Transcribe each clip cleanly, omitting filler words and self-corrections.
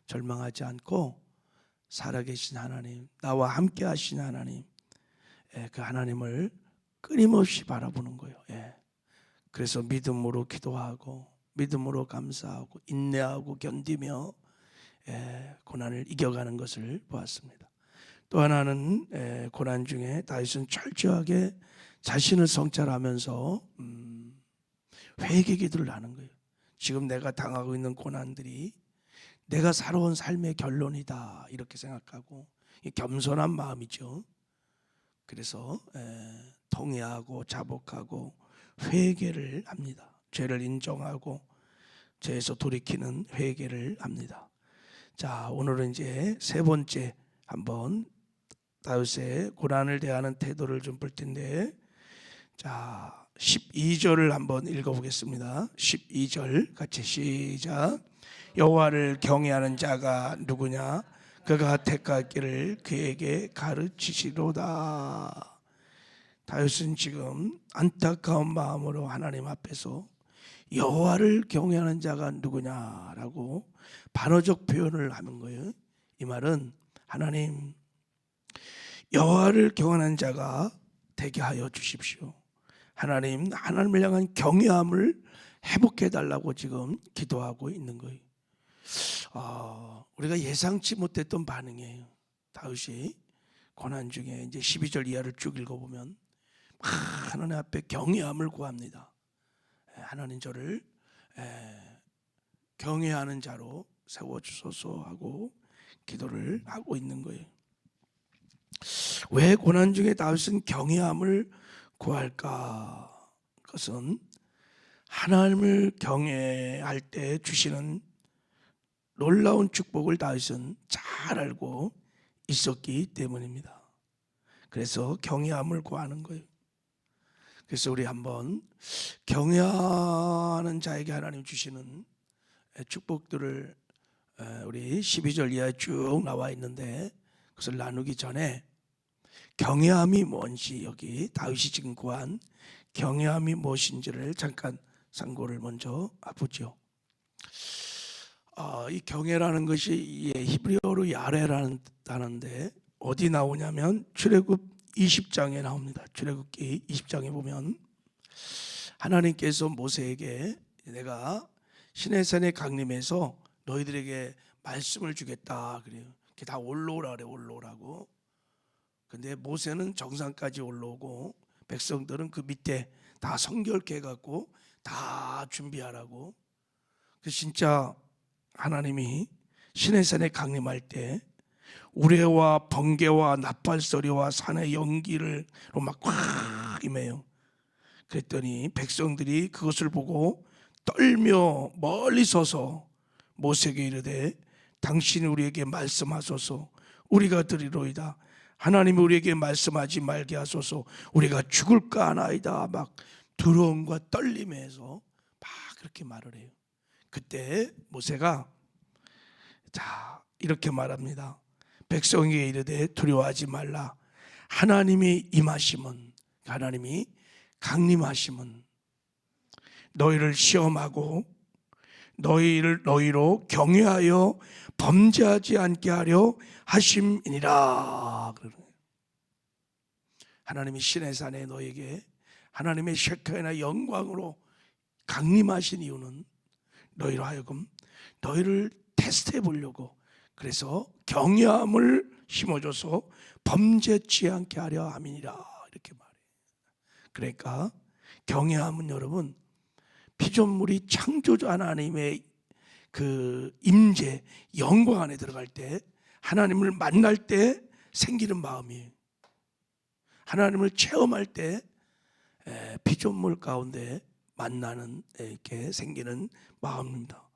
절망하지 않고 살아계신 하나님, 나와 함께 하신 하나님, 그 하나님을 끊임없이 바라보는 거예요. 그래서 믿음으로 기도하고 믿음으로 감사하고 인내하고 견디며 고난을 이겨가는 것을 보았습니다. 또 하나는 고난 중에 다윗은 철저하게 자신을 성찰하면서 회개 기도를 하는 거예요. 지금 내가 당하고 있는 고난들이 내가 살아온 삶의 결론이다 이렇게 생각하고, 겸손한 마음이죠. 그래서 통회하고 자복하고 회개를 합니다. 죄를 인정하고 죄에서 돌이키는 회개를 합니다. 자, 오늘은 이제 세 번째 한번 다윗의 고난을 대하는 태도를 좀 볼 텐데, 자 12절을 한번 읽어보겠습니다. 12절 같이 시작. 여호와를 경외하는 자가 누구냐? 그가 택하기를 그에게 가르치시로다. 다윗은 지금 안타까운 마음으로 하나님 앞에서 여호와를 경외하는 자가 누구냐라고 반어적 표현을 하는 거예요. 이 말은 하나님, 여호와를 경외하는 자가 되게 하여 주십시오. 하나님, 하나님을 향한 경외함을 회복해 달라고 지금 기도하고 있는 거예요. 우리가 예상치 못했던 반응이에요. 다윗이 고난 중에 이제 12절 이하를 쭉 읽어보면 하나님 앞에 경외함을 구합니다. 하나님 저를 경외하는 자로 세워주소서 하고 기도를 하고 있는 거예요. 왜 고난 중에 다윗은 경외함을 구할까? 그것은 하나님을 경외할 때 주시는 놀라운 축복을 다윗은 잘 알고 있었기 때문입니다. 그래서 경외함을 구하는 거예요. 그래서 우리 한번 경외하는 자에게 하나님 주시는 축복들을 우리 12절 이하에 쭉 나와 있는데, 그것을 나누기 전에 경외함이 뭔지, 여기 다윗이 지금 구한 경외함이 무엇인지를 잠깐 상고를 먼저 보죠. 이 경외라는 것이 히브리어로 야레라는 단어인데 어디 나오냐면 출애굽 20장에 나옵니다. 출애굽기 20장에 보면 하나님께서 모세에게 내가 시내산에 강림해서 너희들에게 말씀을 주겠다 그래요. 이렇게 다 올라오라 그래, 올라오라고. 근데 모세는 정상까지 올라오고 백성들은 그 밑에 다 성결케 해갖고 다 준비하라고. 그래서 진짜 하나님이 시내산에 강림할 때 우레와 번개와 나팔소리와 산의 연기를 막 꽉 임해요. 그랬더니 백성들이 그것을 보고 떨며 멀리 서서 모세에게 이르되 당신이 우리에게 말씀하소서 우리가 들으리로이다. 하나님이 우리에게 말씀하지 말게 하소서 우리가 죽을까 하나이다. 막 두려움과 떨림에서 막 그렇게 말을 해요. 그때 모세가 이렇게 말합니다. 백성에게 이르되 두려워하지 말라. 하나님이 임하심은, 하나님이 강림하심은 너희를 시험하고 너희로 경외하여 범죄하지 않게 하려 하심이니라. 하나님이 시내산에 너에게 하나님의 셰카이나 영광으로 강림하신 이유는 너희로 하여금 너희를 테스트해 보려고, 그래서 경외함을 심어줘서 범죄치 않게 하려 함이니라 이렇게 말해요. 그러니까 경외함은 여러분 피조물이 창조주 하나님의 그 임재 영광 안에 들어갈 때, 하나님을 만날 때 생기는 마음이에요. 하나님을 체험할 때 피조물 가운데 만나는 이렇게 생기는 마음입니다.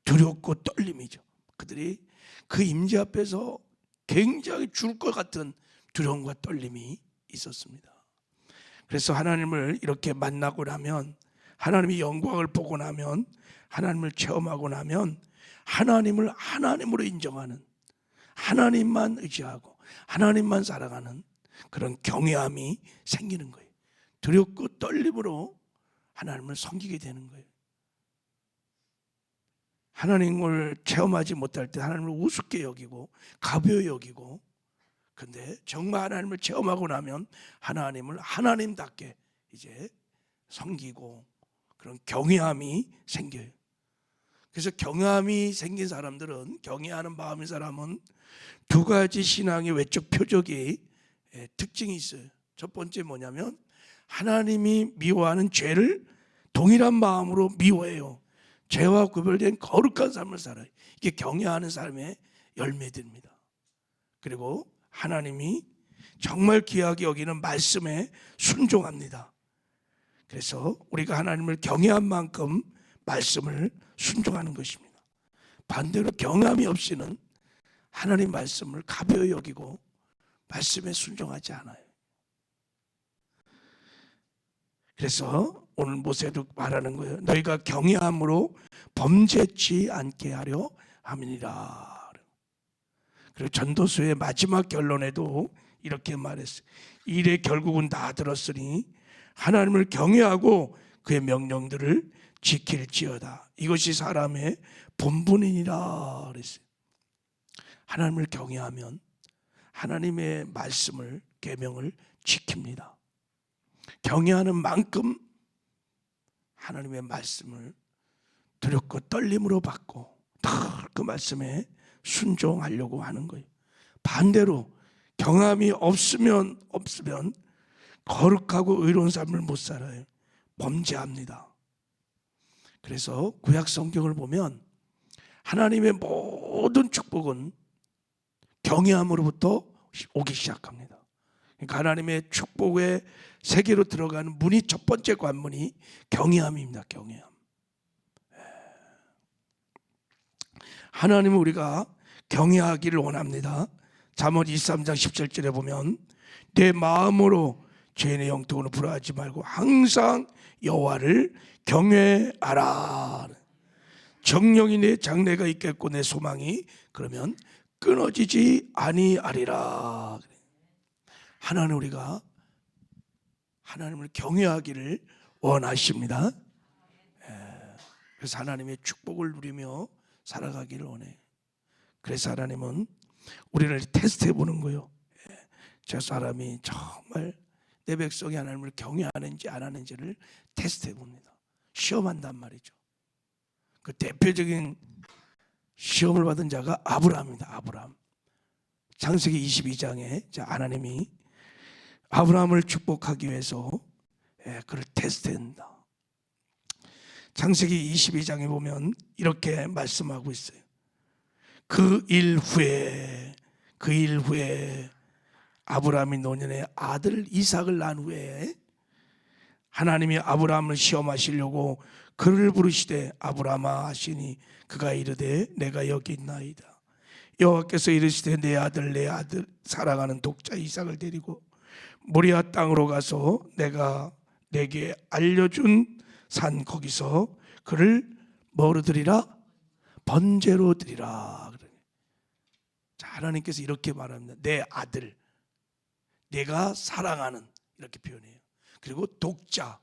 두렵고 떨림이죠. 그들이 그 임재 앞에서 굉장히 죽을 것 같은 두려움과 떨림이 있었습니다. 그래서 하나님을 이렇게 만나고 나면, 하나님의 영광을 보고 나면, 하나님을 체험하고 나면 하나님을 하나님으로 인정하는, 하나님만 의지하고 하나님만 사랑하는 그런 경외함이 생기는 거예요. 두렵고 떨림으로 하나님을 섬기게 되는 거예요. 하나님을 체험하지 못할 때 하나님을 우습게 여기고 가벼이 여기고, 근데 정말 하나님을 체험하고 나면 하나님을 하나님답게 이제 섬기고 그런 경외함이 생겨요. 그래서 경외함이 생긴 사람들은, 경외하는 마음인 사람은 두 가지 신앙의 외적 표적이 특징이 있어요. 첫 번째 뭐냐면 하나님이 미워하는 죄를 동일한 마음으로 미워해요. 죄와 구별된 거룩한 삶을 살아요. 이게 경외하는 삶의 열매들입니다. 그리고 하나님이 정말 귀하게 여기는 말씀에 순종합니다. 그래서 우리가 하나님을 경외한 만큼 말씀을 순종하는 것입니다. 반대로 경외함이 없이는 하나님 말씀을 가벼이 여기고 말씀에 순종하지 않아요. 그래서 오늘 모세도 말하는 거예요. 너희가 경외함으로 범죄치 않게 하려 함이니라. 그리고 전도서의 마지막 결론에도 이렇게 말했어요. 일의 결국은 다 들었으니 하나님을 경외하고 그의 명령들을 지킬지어다. 이것이 사람의 본분이니라 그랬어요. 하나님을 경외하면 하나님의 말씀을, 계명을 지킵니다. 경외하는 만큼 하나님의 말씀을 두렵고 떨림으로 받고 그 말씀에 순종하려고 하는 거예요. 반대로 경외함이 없으면 거룩하고 의로운 삶을 못 살아요. 범죄합니다. 그래서 구약 성경을 보면 하나님의 모든 축복은 경외함으로부터 오기 시작합니다. 그러니까 하나님의 축복의 세계로 들어가는 문이, 첫 번째 관문이 경외함입니다. 경외함. 하나님은 우리가 경외하기를 원합니다. 잠언 23장 17절에 보면 내 마음으로 죄인의 영통으로 불화하지 말고 항상 여호와를 경외하라. 정령이 내 장래가 있겠고 내 소망이 그러면 끊어지지 아니하리라. 하나님, 우리가 하나님을 경외하기를 원하십니다. 그래서 하나님의 축복을 누리며 살아가기를 원해요. 그래서 하나님은 우리를 테스트해 보는 거예요. 저 사람이 정말 내 백성이 하나님을 경외하는지 안 하는지를 테스트해 봅니다. 시험한단 말이죠. 그 대표적인 시험을 받은 자가 아브라함입니다. 아브라함. 창세기 22장에 하나님이 아브라함을 축복하기 위해서 그를 테스트한다. 창세기 22장에 보면 이렇게 말씀하고 있어요. 그 일 후에 아브라함이 노년에 아들 이삭을 낳은 후에 하나님이 아브라함을 시험하시려고 그를 부르시되 아브라함아 하시니 그가 이르되 내가 여기 있나이다. 여호와께서 이르시되 내 아들 사랑하는 독자 이삭을 데리고 모리아 땅으로 가서 내가 내게 알려준 산 거기서 그를 뭐로 드리라? 번제로 드리라. 자, 하나님께서 이렇게 말합니다. 내 아들, 내가 사랑하는, 이렇게 표현해요. 그리고 독자,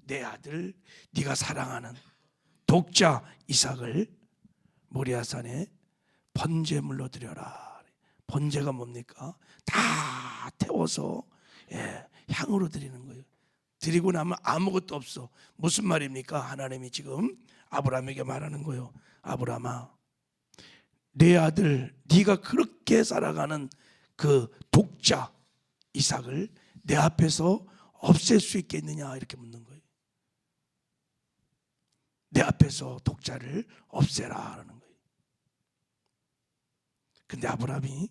내 아들, 네가 사랑하는 독자 이삭을 모리아산에 번제물로 드려라. 번제가 뭡니까? 다 태워서 향으로 드리는 거예요. 드리고 나면 아무것도 없어. 무슨 말입니까? 하나님이 지금 아브라함에게 말하는 거예요. 아브라함아, 내 아들, 네가 그렇게 살아가는 그 독자 이삭을 내 앞에서 없앨 수 있겠느냐, 이렇게 묻는 거예요. 내 앞에서 독자를 없애라 하는 거예요. 근데 아브라함이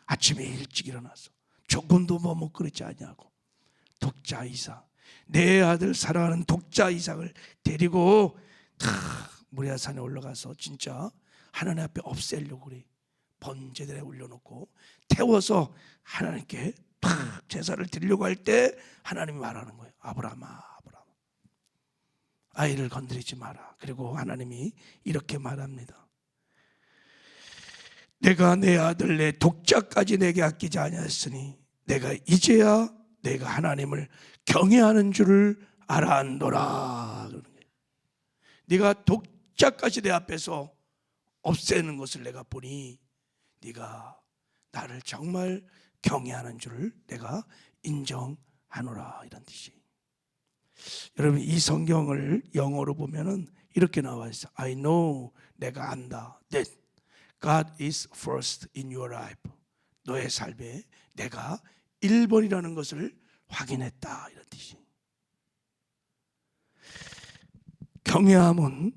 아침에 일찍 일어나서 조금도 머뭇거리지 아니하고 독자 이삭, 내 아들 사랑하는 독자 이삭을 데리고 모리아산에 올라가서 진짜 하나님 앞에 없애려고 그래. 번제들에 올려놓고 태워서 하나님께 제사를 드리려고 할 때 하나님이 말하는 거예요. 아브라함아, 아이를 건드리지 마라. 그리고 하나님이 이렇게 말합니다. 내가 내 아들 내 독자까지 내게 아끼지 아니하였으니 내가 이제야 내가 하나님을 경외하는 줄을 알아안노라. 네가 십자까지 내 앞에서 없애는 것을 내가 보니 네가 나를 정말 경외하는 줄을 내가 인정하노라, 이런 뜻이. 여러분, 이 성경을 영어로 보면은 이렇게 나와 있어. I know, 내가 안다, that God is first in your life. 너의 삶에 내가 1번이라는 것을 확인했다, 이런 뜻이. 경외함은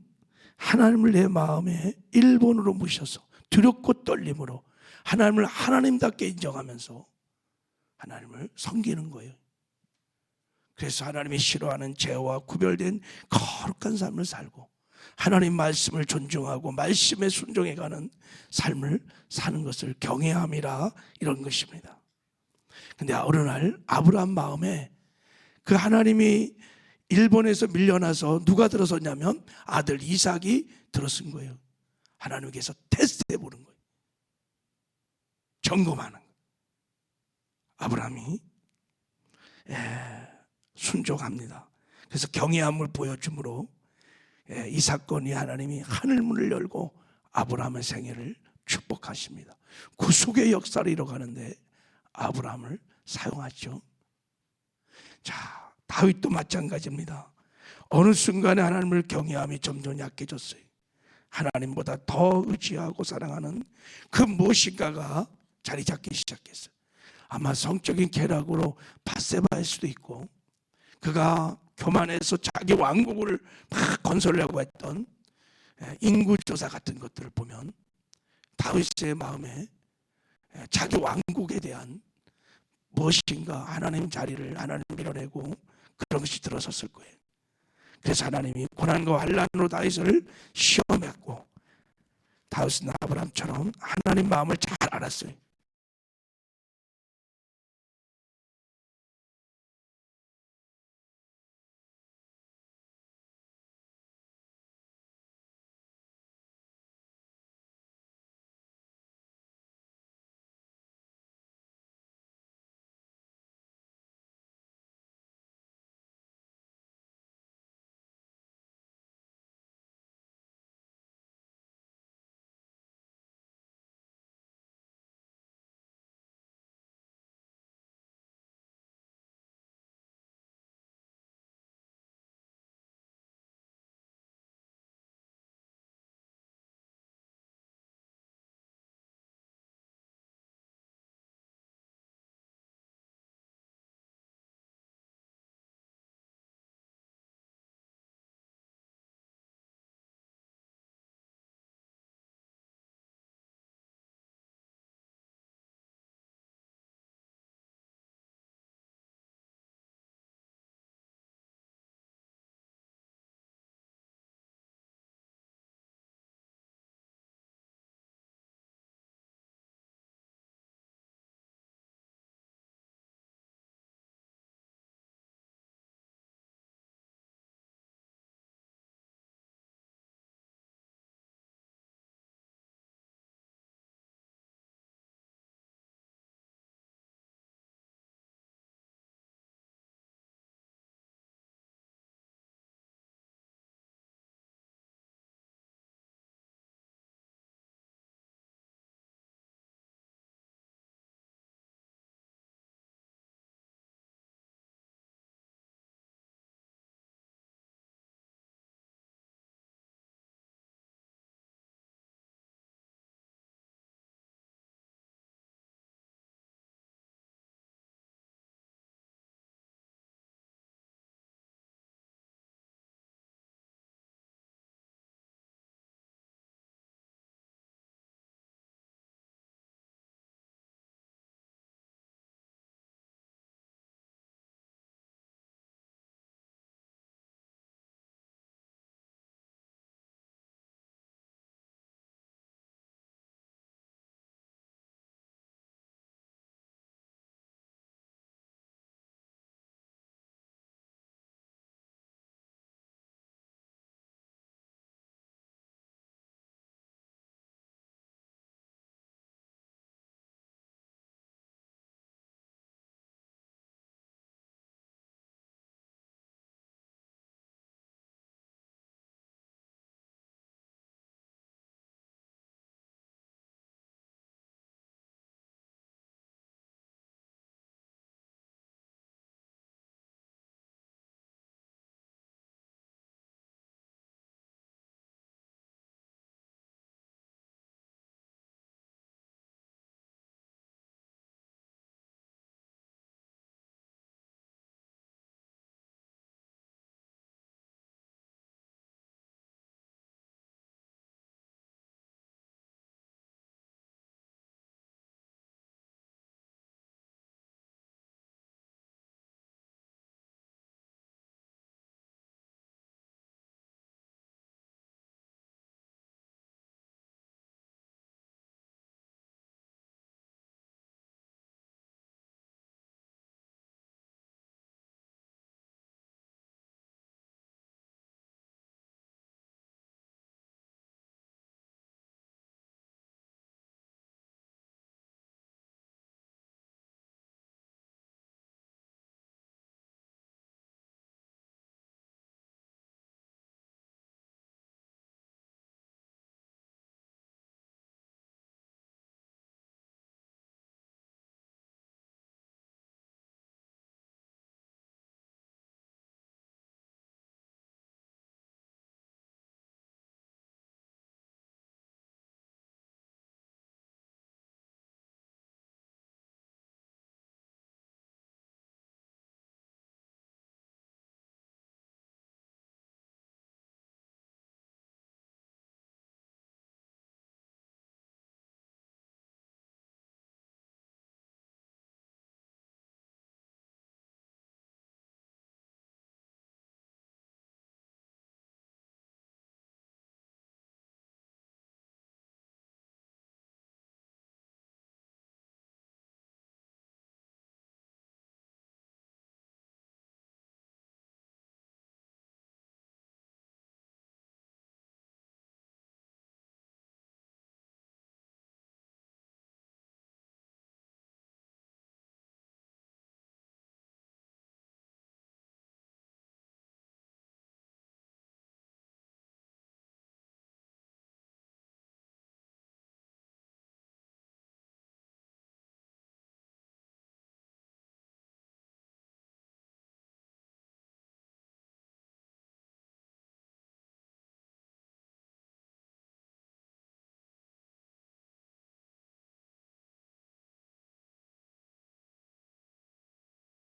하나님을 내 마음에 1번으로 모셔서 두렵고 떨림으로 하나님을 하나님답게 인정하면서 하나님을 섬기는 거예요. 그래서 하나님이 싫어하는 죄와 구별된 거룩한 삶을 살고 하나님 말씀을 존중하고 말씀에 순종해가는 삶을 사는 것을 경외함이라, 이런 것입니다. 근데 어느 날 아브라함 마음에 그 하나님이 일본에서 밀려나서 누가 들어섰냐면 아들 이삭이 들어선 거예요. 하나님께서 테스트해 보는 거예요. 점검하는 거예요. 아브라함이 순종합니다. 그래서 경외함을 보여주므로 이 사건이 하나님이 하늘문을 열고 아브라함의 생애를 축복하십니다. 구속의 역사를 이뤄가는데 아브라함을 사용하죠. 자, 다윗도 마찬가지입니다. 어느 순간에 하나님을 경외함이 점점 약해졌어요. 하나님보다 더 의지하고 사랑하는 그 무엇인가가 자리 잡기 시작했어요. 아마 성적인 쾌락으로 밧세바일 수도 있고, 그가 교만해서 자기 왕국을 막 건설하려고 했던 인구조사 같은 것들을 보면 다윗의 마음에 자기 왕국에 대한 무엇인가, 하나님 자리를 하나님 밀어내고 그런 것이 들어섰을 거예요. 그래서 하나님이 고난과 환난으로 다윗을 시험했고, 다윗은 아브라함처럼 하나님 마음을 잘 알았어요.